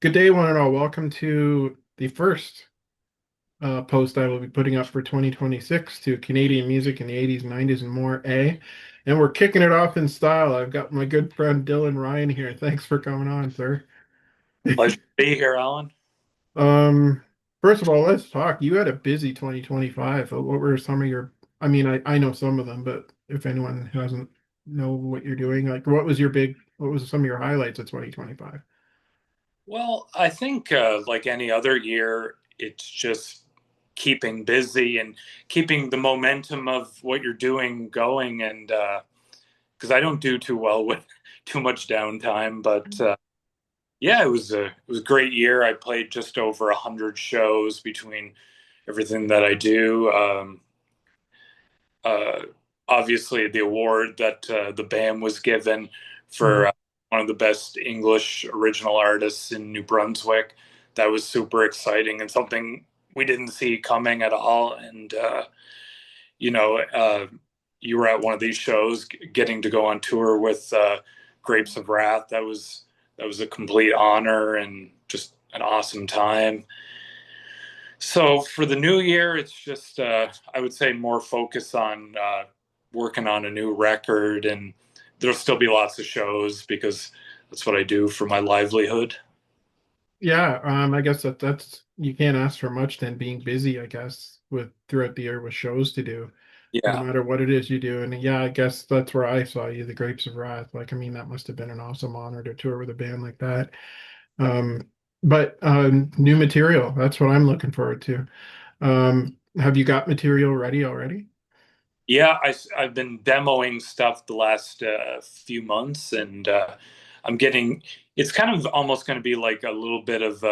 Good day, one and all. Welcome to the first post I will be putting up for 2026 to Canadian music in the 80s, 90s, and more. And we're kicking it off in style. I've got my good friend Dillon Ryan here. Thanks for coming on, sir. Pleasure to be here, Alan. Um, First of all, let's talk. You had a busy 2025. What were some of your, I know some of them, but if anyone who doesn't know what you're doing, like what was some of your highlights of 2025? Well, I think like any other year, it's just keeping busy and keeping the momentum of what you're doing going. And because I don't do too well with too much downtime, but yeah, it was a great year. I played just over 100 shows between everything that I do. Uh, Obviously, the award that the band was given for Mhm. one of the best English original artists in New Brunswick. That was super exciting and something we didn't see coming at all. And you know, you were at one of these shows, getting to go on tour with Grapes of Wrath. That was a complete honor and just an awesome time. So for the new year, it's just I would say more focus on working on a new record, and there'll still be lots of shows because that's what I do for my livelihood. Yeah, I guess that's you can't ask for much than being busy, I guess, with throughout the year with shows to do, no Yeah, matter what it is you do. And yeah, I guess that's where I saw you, the Grapes of Wrath. Like, that must have been an awesome honor to tour with a band like that. Um, but new material, that's what I'm looking forward to. Have you got material ready already? yeah. I've been demoing stuff the last few months, and I'm getting. It's kind of almost going to be like a little bit of.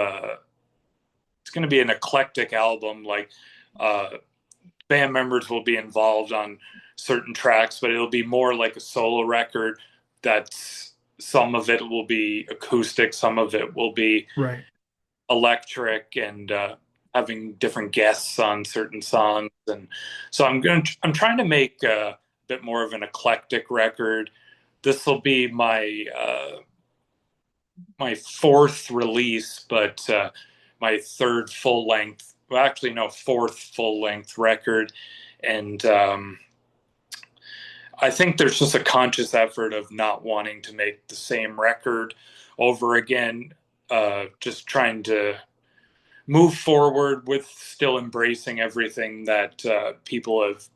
It's going to be an eclectic album. Like uh, band members will be involved on certain tracks, but it'll be more like a solo record. That's some of it will be acoustic, some of it will be Right. electric, and having different guests on certain songs. And so I'm trying to make a bit more of an eclectic record. This will be my fourth release, but my third full length. Well, actually, no, fourth full length record, and I think there's just a conscious effort of not wanting to make the same record over again. Just trying to move forward with still embracing everything that people have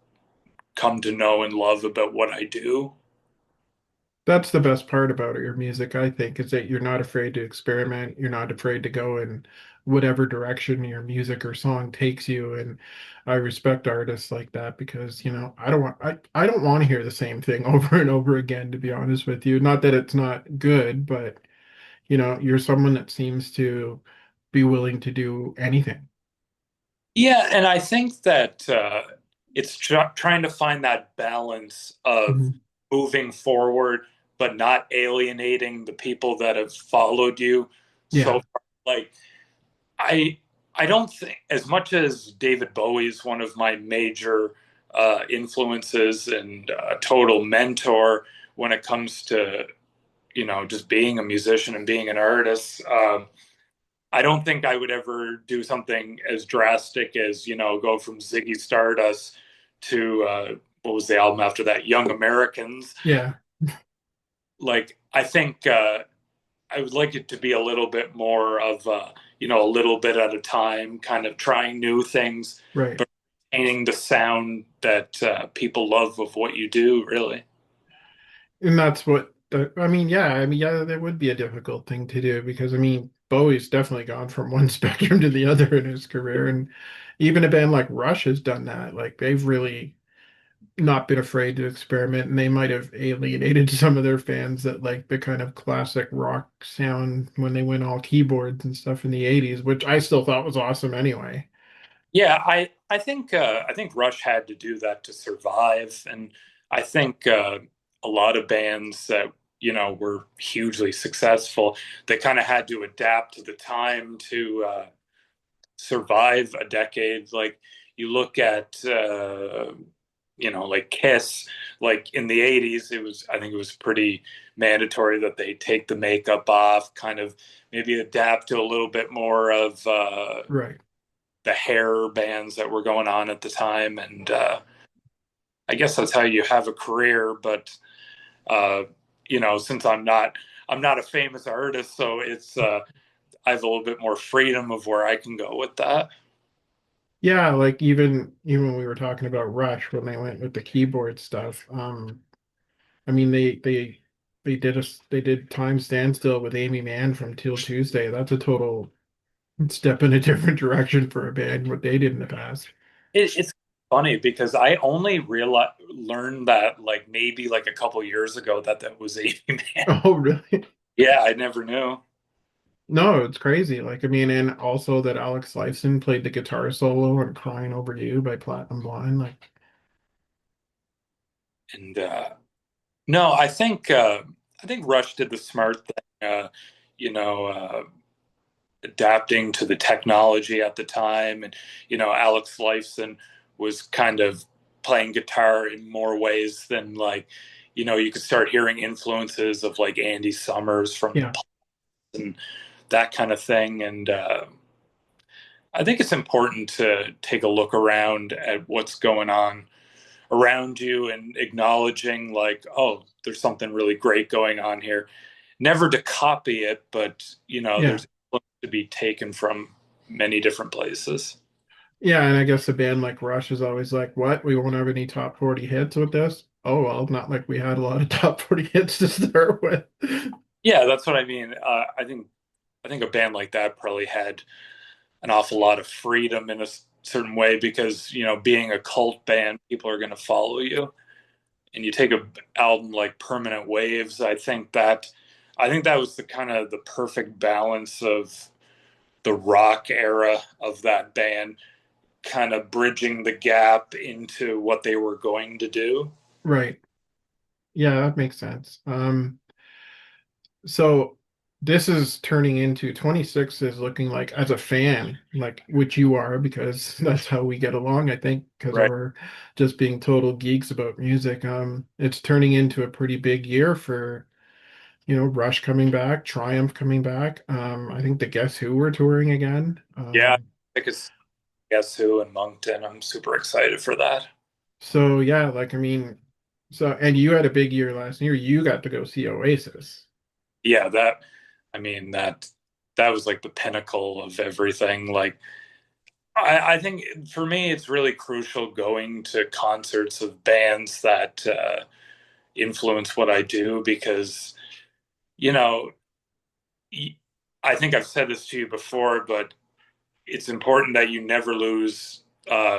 come to know and love about what I do. That's the best part about your music, I think, is that you're not afraid to experiment. You're not afraid to go in whatever direction your music or song takes you. And I respect artists like that because, I don't want to hear the same thing over and over again, to be honest with you. Not that it's not good, but you're someone that seems to be willing to do anything. Yeah, and I think that it's trying to find that balance of Mhm. moving forward, but not alienating the people that have followed you so Yeah, far. Like I, I don't think as much as David Bowie is one of my major influences and a total mentor when it comes to just being a musician and being an artist. I don't think I would ever do something as drastic as, go from Ziggy Stardust to what was the album after that? Young Americans. yeah, Like, I think I would like it to be a little bit more of, a little bit at a time, kind of trying new things, right. but retaining the sound that people love of what you do, really. And that's yeah, that would be a difficult thing to do because Bowie's definitely gone from one spectrum to the other in his career, and even a band like Rush has done that. Like they've really not been afraid to experiment, and they might have alienated some of their fans that like the kind of classic rock sound when they went all keyboards and stuff in the 80s, which I still thought was awesome anyway. Yeah, I think Rush had to do that to survive, and I think a lot of bands that were hugely successful, they kind of had to adapt to the time to survive a decade. Like you look at like Kiss, like in the 80s, I think it was pretty mandatory that they take the makeup off, kind of maybe adapt to a little bit more of Right. the hair bands that were going on at the time. And I guess that's how you have a career. But, uh, since I'm not a famous artist, so I have a little bit more freedom of where I can go with that. Yeah, like even when we were talking about Rush when they went with the keyboard stuff, I mean they did Time Standstill with Amy Mann from Till Tuesday. That's a total step in a different direction for a band, what they did in the past. It's funny because I only learned that like maybe like a couple years ago that was Amy Man. Oh, really? Yeah, I never knew. No, it's crazy. Like, I mean, and also that Alex Lifeson played the guitar solo on Crying Over You by Platinum Blonde. Like, And no, I think Rush did the smart thing, you know, adapting to the technology at the time, and Alex Lifeson was kind of playing guitar in more ways than like you could start hearing influences of like Andy Summers from the yeah, Pops and that kind of thing. And I think it's important to take a look around at what's going on around you and acknowledging like, oh, there's something really great going on here. Never to copy it, but yeah. there's to be taken from many different places. Yeah, and I guess a band like Rush is always like, what? We won't have any top 40 hits with this? Oh, well, not like we had a lot of top 40 hits to start with. Yeah, that's what I mean. I think a band like that probably had an awful lot of freedom in a certain way because being a cult band, people are going to follow you. And you take a album like Permanent Waves, I think that was the kind of the perfect balance of the rock era of that band, kind of bridging the gap into what they were going to do. Right. Yeah, that makes sense. So this is turning into 26 is looking like as a fan, like which you are because that's how we get along, I think, because of Right. our just being total geeks about music. It's turning into a pretty big year for, Rush coming back, Triumph coming back. I think the Guess Who were touring again. Yeah, I could Guess Who and Moncton. I'm super excited for that. So yeah, like I mean, so and you had a big year last year. You got to go see Oasis. Yeah, I mean that was like the pinnacle of everything. Like I think for me, it's really crucial going to concerts of bands that influence what I do because, you know, I think I've said this to you before, but it's important that you never lose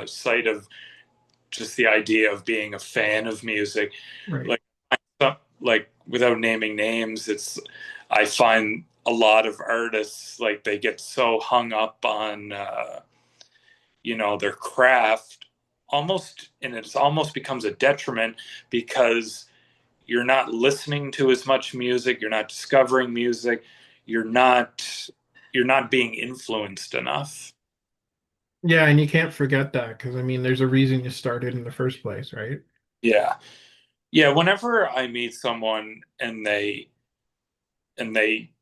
sight of just the idea of being a fan of music. Right. Like, like without naming names, I find a lot of artists like they get so hung up on their craft almost, and it's almost becomes a detriment because you're not listening to as much music, you're not discovering music, you're not you're not being influenced enough. Yeah, and you can't forget that because I mean, there's a reason you started in the first place, right? Yeah. Yeah, whenever I meet someone and they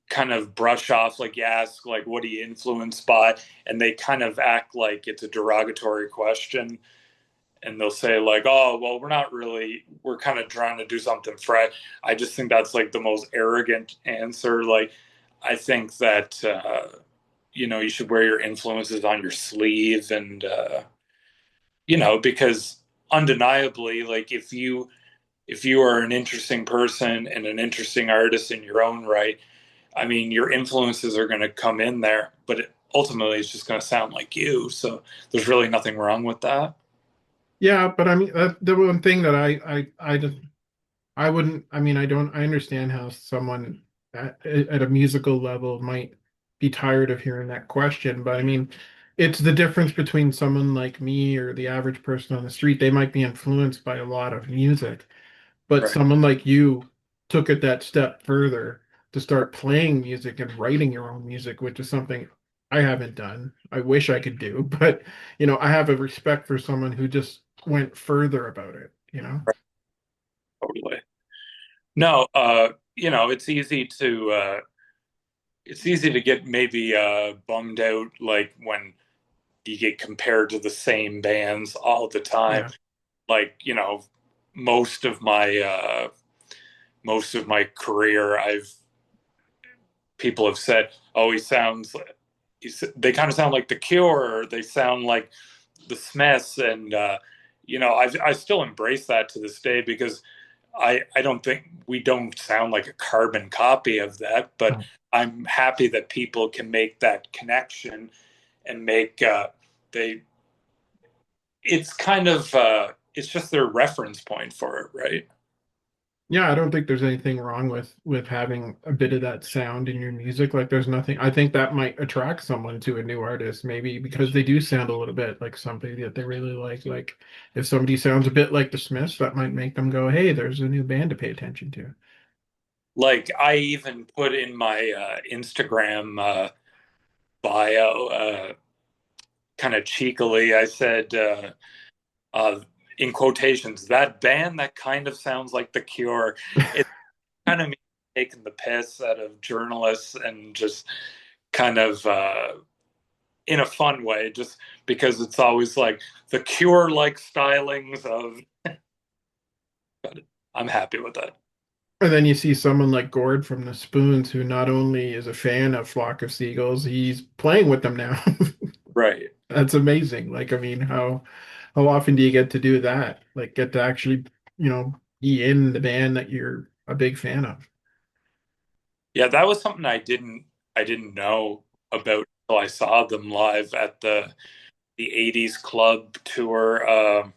kind of brush off, like you ask like what are you influenced by, and they kind of act like it's a derogatory question, and they'll say like, oh well, we're kind of trying to do something fresh. I just think that's like the most arrogant answer. Like I think that you should wear your influences on your sleeve, and because undeniably, like if you are an interesting person and an interesting artist in your own right, I mean, your influences are going to come in there, but ultimately it's just going to sound like you. So there's really nothing wrong with that. Yeah, but I mean, the one thing that I wouldn't, I mean, I understand how someone at a musical level might be tired of hearing that question, but I mean, it's the difference between someone like me or the average person on the street. They might be influenced by a lot of music, but Right. someone like you took it that step further to start playing music and writing your own music, which is something I haven't done. I wish I could do, but I have a respect for someone who just went further about it, you know? Totally. No, it's easy to get maybe bummed out like when you get compared to the same bands all the time. Yeah. Like, most of my uh most of my career I've people have said, "Oh, they kind of sound like The Cure, or they sound like the Smiths," and I still embrace that to this day because I don't think we don't sound like a carbon copy of that, but Oh. I'm happy that people can make that connection and make they it's kind of it's just their reference point for it, right? Yeah, I don't think there's anything wrong with having a bit of that sound in your music. Like there's nothing. I think that might attract someone to a new artist, maybe because they do sound a little bit like somebody that they really like. Like if somebody sounds a bit like the Smiths, that might make them go, "Hey, there's a new band to pay attention to." Like I even put in my Instagram bio, kind of cheekily, I said, uh, in quotations, that band that kind of sounds like The Cure. It's kind of me taking the piss out of journalists and just kind of in a fun way, just because it's always like The Cure like stylings of. But I'm happy with that. And then you see someone like Gord from the Spoons, who not only is a fan of Flock of Seagulls, he's playing with them now. Right. That's amazing. Like, I mean, how often do you get to do that? Like, get to actually, be in the band that you're a big fan of. Yeah, that was something I didn't know about until I saw them live at the '80s club tour,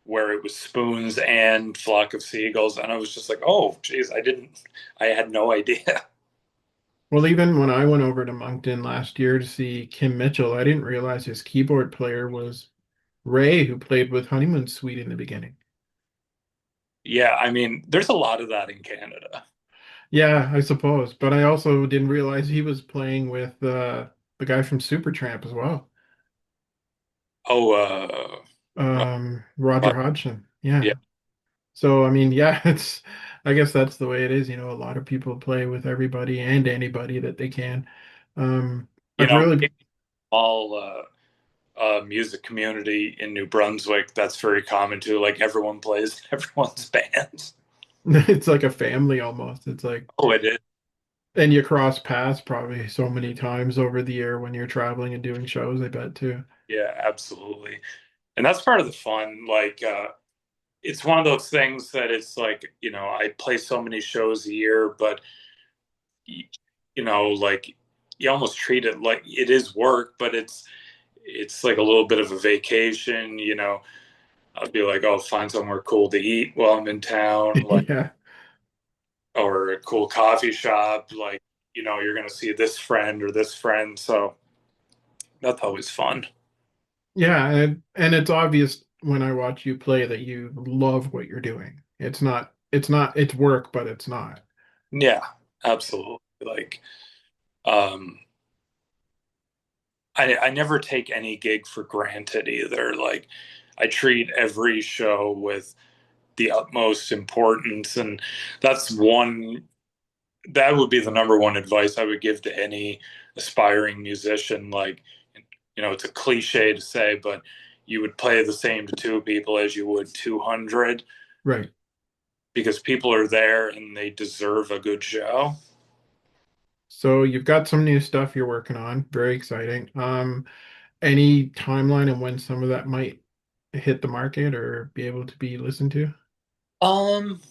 where it was Spoons and Flock of Seagulls, and I was just like, oh, geez, I had no idea. Well, even when I went over to Moncton last year to see Kim Mitchell, I didn't realize his keyboard player was Ray, who played with Honeymoon Suite in the beginning. Yeah, I mean, there's a lot of that in Canada. Yeah, I suppose. But I also didn't realize he was playing with the guy from Supertramp as well. Oh, Roger but Hodgson. yeah, Yeah. So I mean, yeah, I guess that's the way it is. A lot of people play with everybody and anybody that they can. Um, I've really, maybe small music community in New Brunswick, that's very common too. Like everyone plays in everyone's bands. it's like a family almost. It's like, Oh, it is. and you cross paths probably so many times over the year when you're traveling and doing shows, I bet too. Yeah, absolutely. And that's part of the fun. Like, it's one of those things that it's like, I play so many shows a year, but like you almost treat it like it is work, but it's like a little bit of a vacation. I'll be like, oh, find somewhere cool to eat while I'm in town, like, Yeah. or a cool coffee shop, like, you're gonna see this friend or this friend, so that's always fun. Yeah, and it's obvious when I watch you play that you love what you're doing. It's work, but it's not. Yeah, absolutely. Like, um, I never take any gig for granted either. Like, I treat every show with the utmost importance, and that's one that would be the number one advice I would give to any aspiring musician. Like, it's a cliche to say, but you would play the same to two people as you would 200, Right. because people are there and they deserve a good show. So you've got some new stuff you're working on. Very exciting. Any timeline on when some of that might hit the market or be able to be listened to? Um,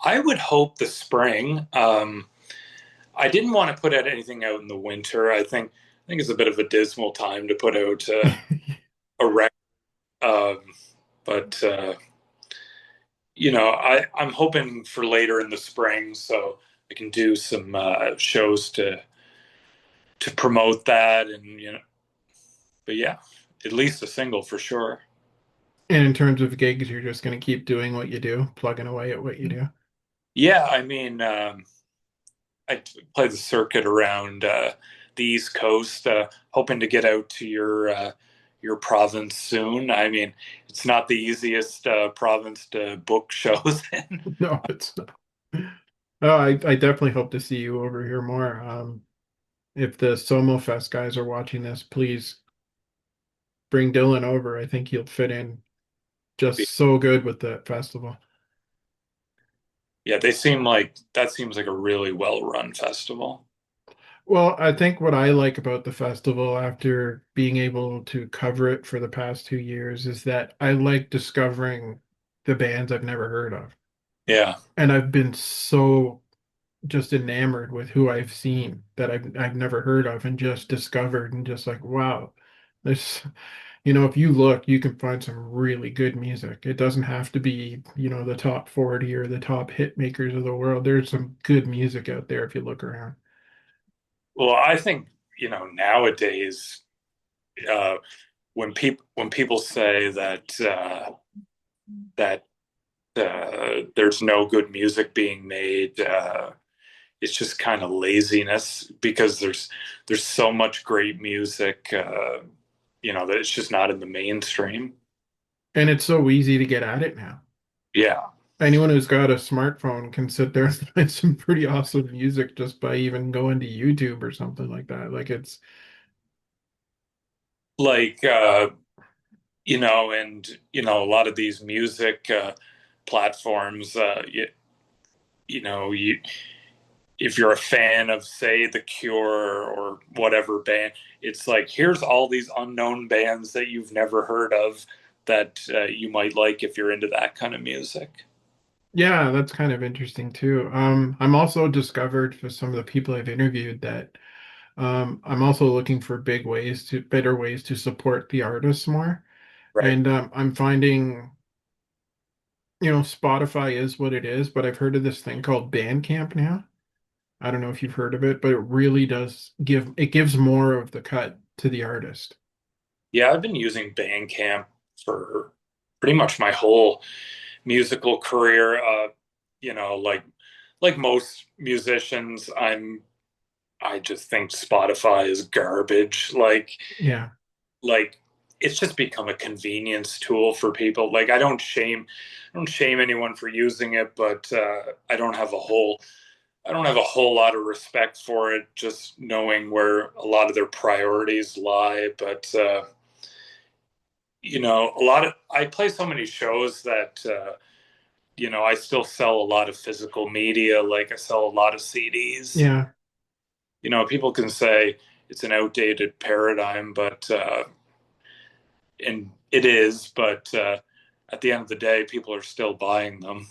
I would hope the spring. I didn't want to put out anything out in the winter. I think it's a bit of a dismal time to put out a record. Um, but I'm hoping for later in the spring so I can do some shows to promote that, and but yeah, at least a single for sure. And in terms of gigs, you're just going to keep doing what you do, plugging away at what you do. Yeah, I mean, I play the circuit around the East Coast, hoping to get out to your province soon. I mean, it's not the easiest province to book shows in. No, it's not. Oh, I definitely hope to see you over here more. If the Somo Fest guys are watching this, please bring Dylan over. I think he'll fit in just so good with the festival. Yeah, they seem like that seems like a really well-run festival. Well, I think what I like about the festival after being able to cover it for the past 2 years is that I like discovering the bands I've never heard of. Yeah. And I've been so just enamored with who I've seen that I've never heard of and just discovered and just like, wow, this, if you look, you can find some really good music. It doesn't have to be, the top 40 or the top hit makers of the world. There's some good music out there if you look around. Well, I think, nowadays, uh, when people say that there's no good music being made, it's just kind of laziness because there's so much great music, that it's just not in the mainstream. And it's so easy to get at it now. Yeah, Anyone who's got a smartphone can sit there and find some pretty awesome music just by even going to YouTube or something like that. Like it's, like and a lot of these music platforms, you if you're a fan of, say, The Cure or whatever band, it's like here's all these unknown bands that you've never heard of that you might like if you're into that kind of music. yeah, that's kind of interesting too. I'm also discovered for some of the people I've interviewed that I'm also looking for better ways to support the artists more. Right. And I'm finding, Spotify is what it is, but I've heard of this thing called Bandcamp now. I don't know if you've heard of it, but it really does gives more of the cut to the artist. Yeah, I've been using Bandcamp for pretty much my whole musical career. Like most musicians, I just think Spotify is garbage. Yeah. Like it's just become a convenience tool for people. Like I don't shame anyone for using it, but I don't have a whole lot of respect for it, just knowing where a lot of their priorities lie. But a lot of I play so many shows that I still sell a lot of physical media. Like I sell a lot of CDs. Yeah. People can say it's an outdated paradigm, but and it is, but at the end of the day, people are still buying them.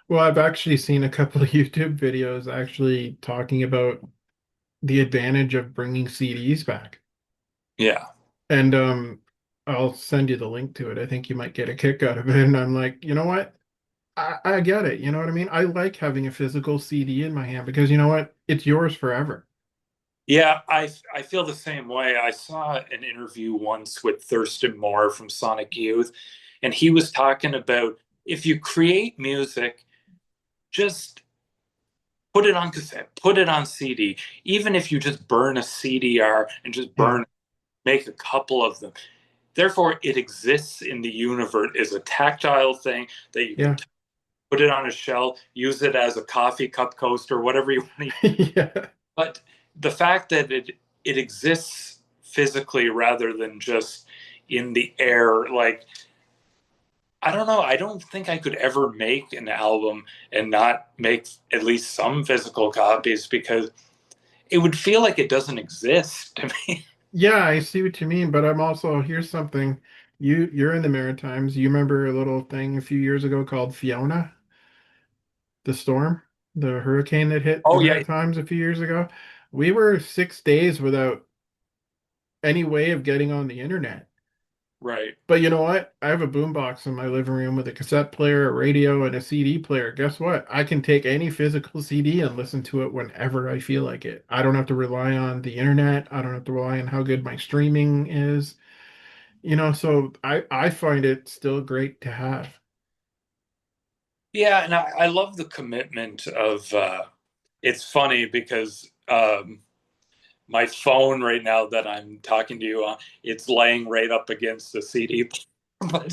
Well, I've actually seen a couple of YouTube videos actually talking about the advantage of bringing CDs back. Yeah. And I'll send you the link to it. I think you might get a kick out of it. And I'm like, you know what? I get it. You know what I mean? I like having a physical CD in my hand because you know what? It's yours forever. Yeah, I feel the same way. I saw an interview once with Thurston Moore from Sonic Youth, and he was talking about if you create music, just put it on cassette, put it on CD. Even if you just burn a CDR and just Yeah. make a couple of them. Therefore, it exists in the universe as a tactile thing that you can Yeah. put it on a shelf, use it as a coffee cup coaster, whatever you want to. Yeah. But the fact that it exists physically rather than just in the air, like I don't know, I don't think I could ever make an album and not make at least some physical copies because it would feel like it doesn't exist to me. Yeah, I see what you mean, but I'm also here's something. You're in the Maritimes. You remember a little thing a few years ago called Fiona, the storm, the hurricane that hit the Oh yeah, Maritimes a few years ago? We were 6 days without any way of getting on the internet. right. But you know what? I have a boombox in my living room with a cassette player, a radio, and a CD player. Guess what? I can take any physical CD and listen to it whenever I feel like it. I don't have to rely on the internet. I don't have to rely on how good my streaming is. So I find it still great to have. Yeah, and I love the commitment of it's funny because my phone right now that I'm talking to you on, it's laying right up against the CD. But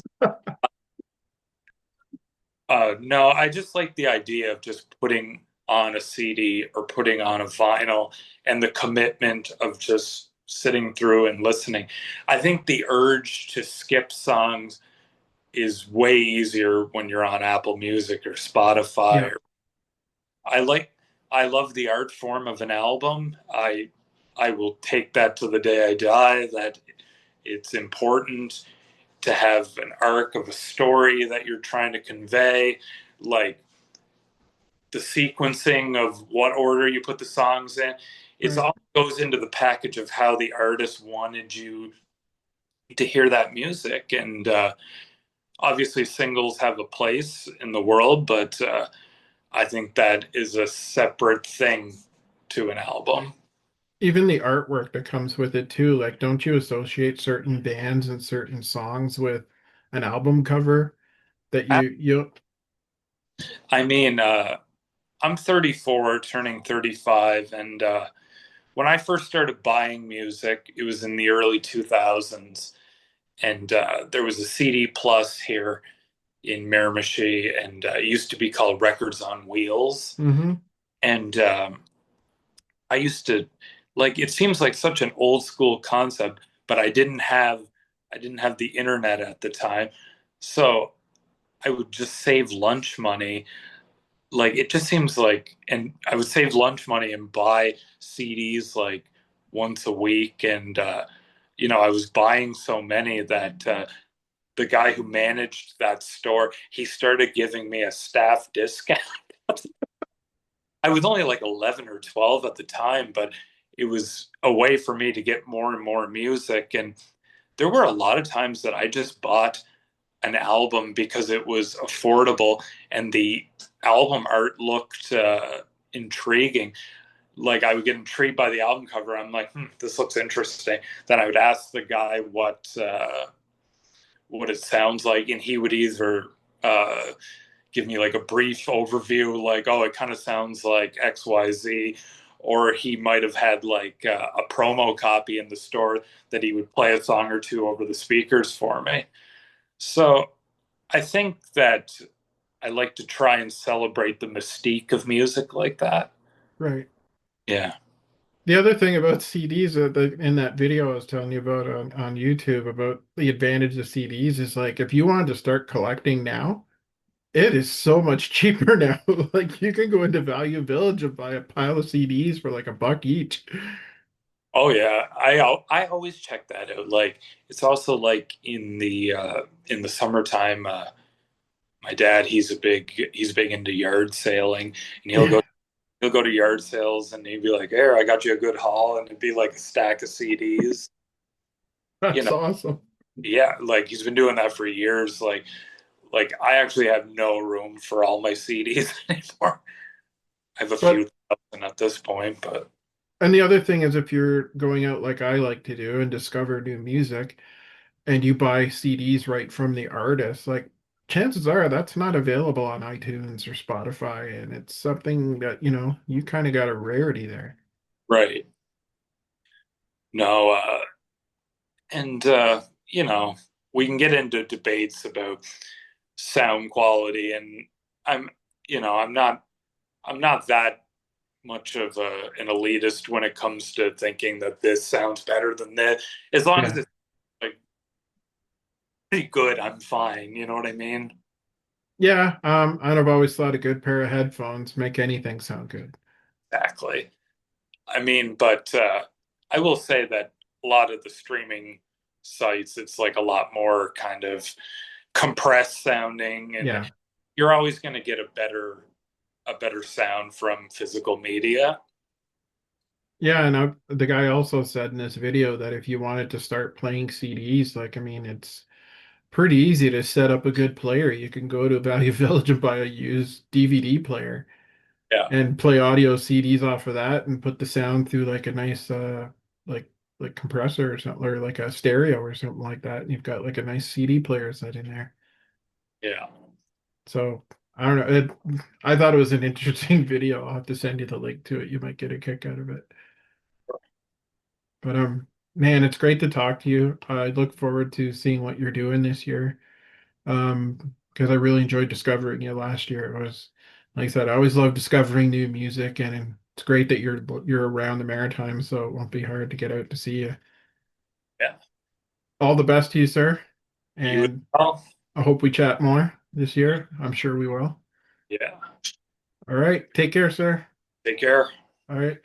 no, I just like the idea of just putting on a CD or putting on a vinyl and the commitment of just sitting through and listening. I think the urge to skip songs is way easier when you're on Apple Music or Spotify. Yeah. I like I love the art form of an album. I will take that to the day I die, that it's important to have an arc of a story that you're trying to convey, like the sequencing of what order you put the songs in. It's Right. all goes into the package of how the artist wanted you to hear that music. And obviously, singles have a place in the world, but I think that is a separate thing to an album. Even the artwork that comes with it too, like don't you associate certain bands and certain songs with an album cover that you I mean, I'm 34, turning 35, and when I first started buying music, it was in the early 2000s, and there was a CD Plus here in Miramichi, and it used to be called Records on Wheels. hmm And I used to like it seems like such an old school concept, but I didn't have the internet at the time. So I would just save lunch money. Like it just seems like and I would save lunch money and buy CDs like once a week and I was buying so many that the guy who managed that store, he started giving me a staff discount. I was only like 11 or 12 at the time, but it was a way for me to get more and more music. And there were a lot of times that I just bought an album because it was affordable and the album art looked intriguing. Like I would get intrigued by the album cover. I'm like, this looks interesting. Then I would ask the guy what it sounds like, and he would either uh, give me like a brief overview, like, oh, it kind of sounds like XYZ, or he might have had like a promo copy in the store that he would play a song or two over the speakers for me. So I think that I like to try and celebrate the mystique of music like that. right. Yeah. The other thing about CDs in that video I was telling you about on YouTube about the advantage of CDs is like if you wanted to start collecting now, it is so much cheaper now. Like you can go into Value Village and buy a pile of CDs for like $1 each. Oh yeah, I always check that out. Like it's also like in the summertime. My dad, he's big into yard sailing, and Yeah, he'll go to yard sales and he'd be like, "Here, I got you a good haul," and it'd be like a stack of CDs. You that's know, awesome. yeah, like he's been doing that for years. Like I actually have no room for all my CDs anymore. I have a few But thousand at this point, but and the other thing is if you're going out like I like to do and discover new music and you buy CDs right from the artist, like chances are that's not available on iTunes or Spotify, and it's something that, you kind of got a rarity there. right. No, and we can get into debates about sound quality, and I'm, I'm not that much of an elitist when it comes to thinking that this sounds better than this. As long as Yeah. it's like pretty good, I'm fine. You know what I mean? Yeah, and I've always thought a good pair of headphones make anything sound good. Exactly. I mean, but I will say that a lot of the streaming sites, it's like a lot more kind of compressed sounding, and Yeah. you're always going to get a better sound from physical media. Yeah, and the guy also said in this video that if you wanted to start playing CDs, like, I mean, it's pretty easy to set up a good player. You can go to Value Village and buy a used DVD player Yeah, and play audio CDs off of that and put the sound through like a nice like like compressor or something, or like a stereo or something like that. And you've got like a nice CD player set in there. yeah. So I don't know. I thought it was an interesting video. I'll have to send you the link to it. You might get a kick out of it. But man, it's great to talk to you. I look forward to seeing what you're doing this year. Because I really enjoyed discovering you last year. It was, like I said, I always love discovering new music, and it's great that you're around the Maritimes, so it won't be hard to get out to see you. Yeah. All the best to you, sir, You as and well. I hope we chat more this year. I'm sure we will. Yeah. All right, take care, sir. Take care. All right.